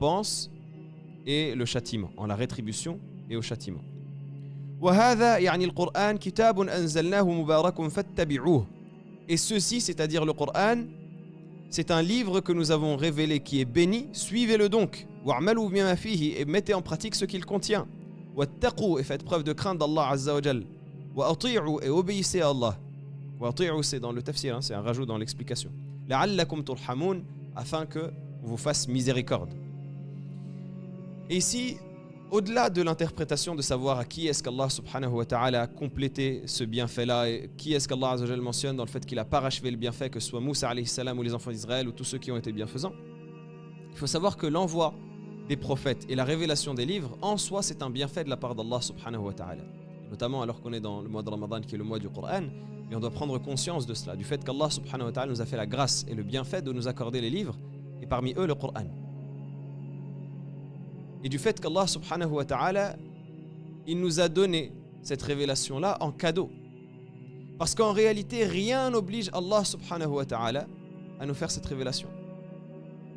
récompense et le châtiment, en la rétribution et au châtiment. وهذا يعني القرآن كتاب أنزلناه مبارك فاتبعوه. Et ceci, c'est-à-dire le Coran, c'est un livre que nous avons révélé qui est béni, suivez-le donc. وَاعْمَلُوا بِمَا فِيهِ, et mettez en pratique ce qu'il contient. وَاتَّقُوا, et faites preuve de crainte d'Allah Azza wa Jal. وَأَطِيعُوا, et obéissez à Allah. وَأَطِيعُوا, c'est dans le tafsir, c'est un rajout dans l'explication. لَعَلَّكُمْ تُرْحَمُونَ, afin que vous fasse miséricorde. Et ici, au-delà de l'interprétation de savoir à qui est-ce qu'Allah subhanahu wa ta'ala a complété ce bienfait-là, et qui est-ce qu'Allah azza wa jalla mentionne dans le fait qu'il a parachevé le bienfait, que ce soit Moussa alayhi salam ou les enfants d'Israël ou tous ceux qui ont été bienfaisants, il faut savoir que l'envoi des prophètes et la révélation des livres, en soi, c'est un bienfait de la part d'Allah subhanahu wa ta'ala. Notamment alors qu'on est dans le mois de Ramadan qui est le mois du Coran, et on doit prendre conscience de cela, du fait qu'Allah subhanahu wa ta'ala nous a fait la grâce et le bienfait de nous accorder les livres, et parmi eux le Coran. Et du fait qu'Allah subhanahu wa ta'ala, il nous a donné cette révélation-là en cadeau. Parce qu'en réalité, rien n'oblige Allah subhanahu wa ta'ala à nous faire cette révélation.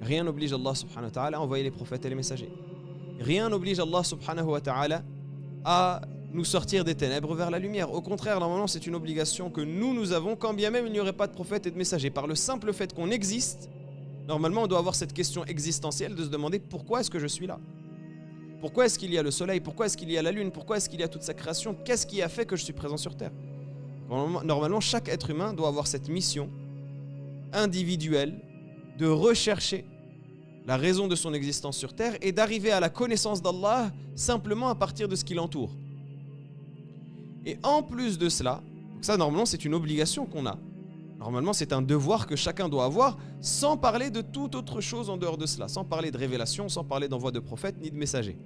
Rien n'oblige Allah subhanahu wa ta'ala à envoyer les prophètes et les messagers. Rien n'oblige Allah subhanahu wa ta'ala à nous sortir des ténèbres vers la lumière. Au contraire, normalement, c'est une obligation que nous avons, quand bien même il n'y aurait pas de prophètes et de messagers. Par le simple fait qu'on existe, normalement, on doit avoir cette question existentielle de se demander pourquoi est-ce que je suis là ? Pourquoi est-ce qu'il y a le soleil? Pourquoi est-ce qu'il y a la lune? Pourquoi est-ce qu'il y a toute sa création? Qu'est-ce qui a fait que je suis présent sur Terre? Normalement, chaque être humain doit avoir cette mission individuelle de rechercher la raison de son existence sur Terre et d'arriver à la connaissance d'Allah simplement à partir de ce qui l'entoure. Et en plus de cela, ça normalement c'est une obligation qu'on a. Normalement c'est un devoir que chacun doit avoir, sans parler de toute autre chose en dehors de cela, sans parler de révélation, sans parler d'envoi de prophètes ni de messagers.